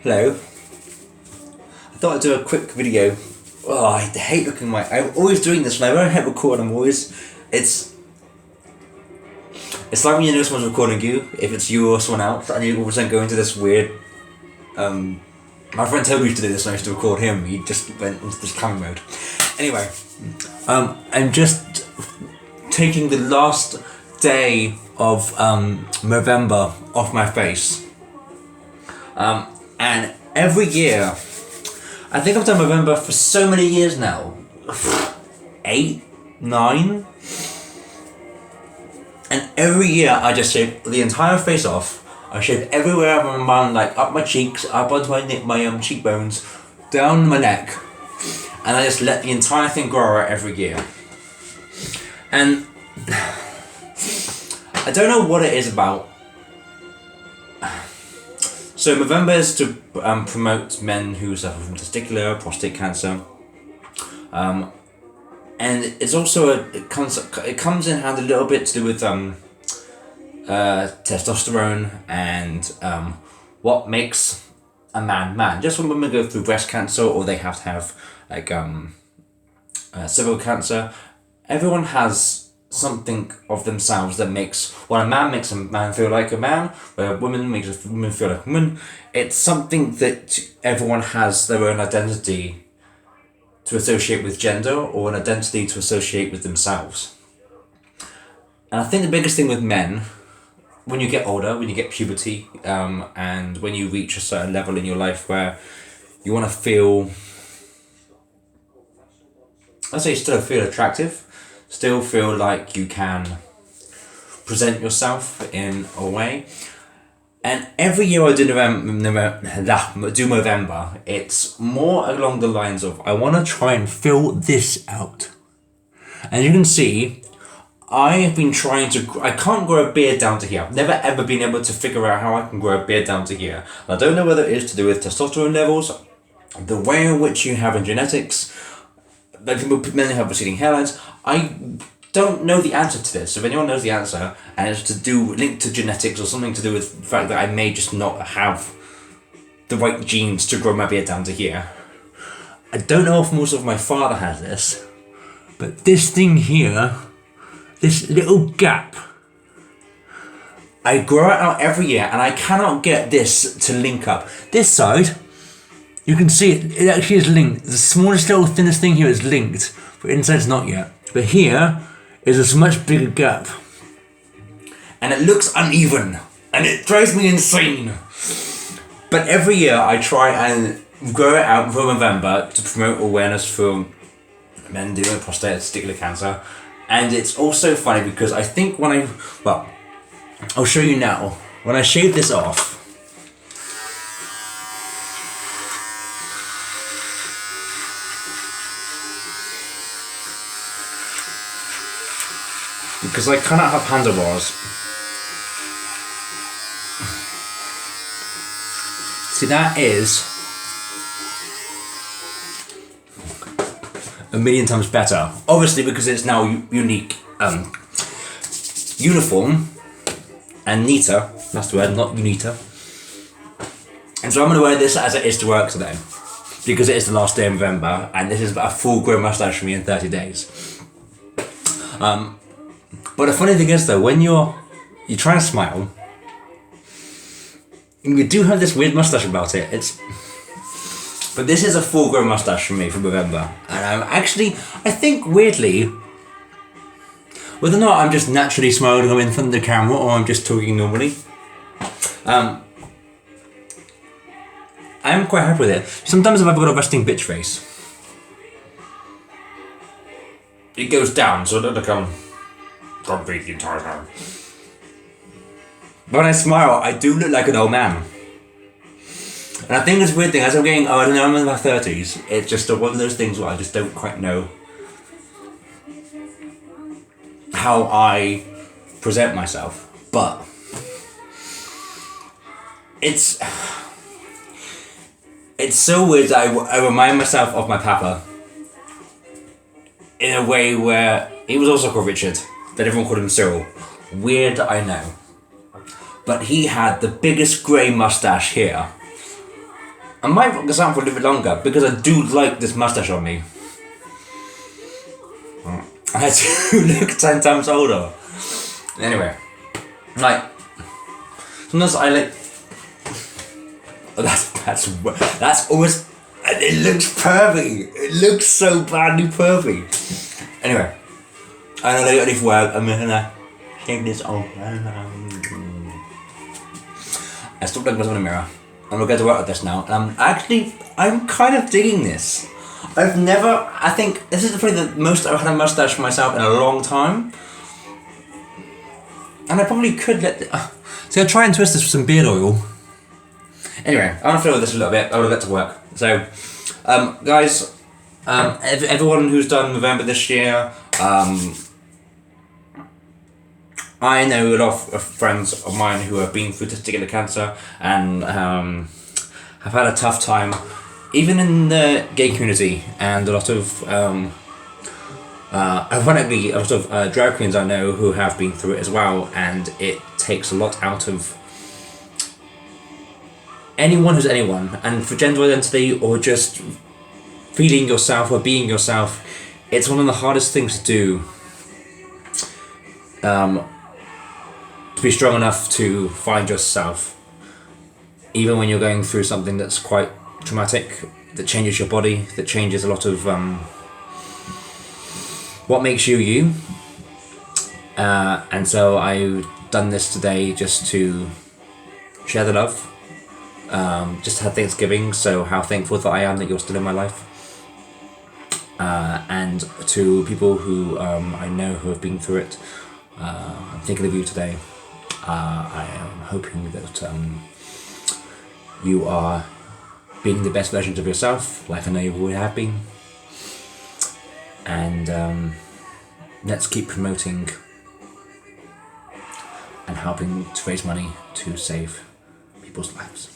Hello. I thought I'd do a quick video. Oh, I hate looking I'm always doing this when I hit record. It's like when you know someone's recording you, if it's you or someone else, and you all of a sudden go into this weird. My friend Toby used to do this when I used to record him. He just went into this clown mode. Anyway, I'm just taking the last day of Movember off my face. And every year, I think I've done Movember for so many years now. 8, 9. And every year I just shave the entire face off. I shave everywhere around, like up my cheeks, up onto my cheekbones, down my neck, and I just let the entire thing grow out every year. And I don't know what it is about. So Movember is to promote men who suffer from testicular, prostate cancer, and it's also it comes in hand a little bit to do with testosterone and what makes a man. Just when women go through breast cancer or they have to have like cervical cancer, everyone has something of themselves that makes a man feel like a man, where a woman makes a woman feel like a woman. It's something that everyone has their own identity to associate with gender or an identity to associate with themselves. And I think the biggest thing with men, when you get older, when you get puberty, and when you reach a certain level in your life where you want to feel, I'd say still feel attractive, still feel like you can present yourself in a way. And every year I do Movember, it's more along the lines of, I want to try and fill this out. And you can see, I have been I can't grow a beard down to here. I've never ever been able to figure out how I can grow a beard down to here. I don't know whether it is to do with testosterone levels, the way in which you have in genetics, men have receding hairlines. I don't know the answer to this. If anyone knows the answer, and it's linked to genetics or something to do with the fact that I may just not have the right genes to grow my beard down to here. I don't know if most of my father has this, but this thing here, this little gap, I grow it out every year and I cannot get this to link up. This side, you can see it actually is linked. The smallest little thinnest thing here is linked, but inside's not yet. But here is a much bigger gap. And it looks uneven, and it drives me insane. But every year I try and grow it out for November to promote awareness for men dealing with prostate and testicular cancer. And it's also funny because I think I'll show you now. When I shave this off, because I cannot have handlebars. See, that is a million times better. Obviously, because it's now unique, uniform, and neater. That's the word, not unita. And so I'm going to wear this as it is to work today, because it is the last day of November, and this is a full-grown mustache for me in 30 days. But the funny thing is though, when you try and smile, you do have this weird mustache about it. But this is a full-grown mustache for me for November. And I think weirdly, whether or not I'm just naturally smiling in front of the camera or I'm just talking normally, I'm quite happy with it. Sometimes if I've got a resting bitch face, it goes down, so I don't become grumpy the entire time. But when I smile, I do look like an old man. And I think it's a weird thing, as I'm getting, I'm in my 30s, it's just one of those things where I just don't quite know how I present myself. But it's so weird that I remind myself of my papa in a way where he was also called Richard, but everyone called him Cyril. Weird, I know. But he had the biggest grey mustache here. I might rock this out for a little bit longer because I do like this mustache on me. I do look 10 times older. Anyway, like, sometimes I like. Oh, that's always. It looks pervy. It looks so badly pervy. Anyway, I'm gonna get ready for work. I'm gonna shave this off. I stopped looking myself in the mirror. I'm gonna go to work with this now. And I'm kind of digging this. I think this is probably the most I've had a mustache myself in a long time. And I probably could so I'll try and twist this with some beard oil. Anyway, I'm gonna fill with this a little bit. I will get to work. So, guys, everyone who's done November this year, I know a lot of friends of mine who have been through testicular cancer and have had a tough time, even in the gay community, and a lot of, ironically, a lot of drag queens I know who have been through it as well, and it takes a lot out of anyone who's anyone, and for gender identity or just feeling yourself or being yourself, it's one of the hardest things to do. To be strong enough to find yourself, even when you're going through something that's quite traumatic, that changes your body, that changes a lot of what makes you you. And so I've done this today just to share the love. Just had Thanksgiving, so how thankful that I am that you're still in my life. And to people who I know who have been through it, I'm thinking of you today. I am hoping that you are being the best versions of yourself, like I know you always have been. And let's keep promoting and helping to raise money to save people's lives.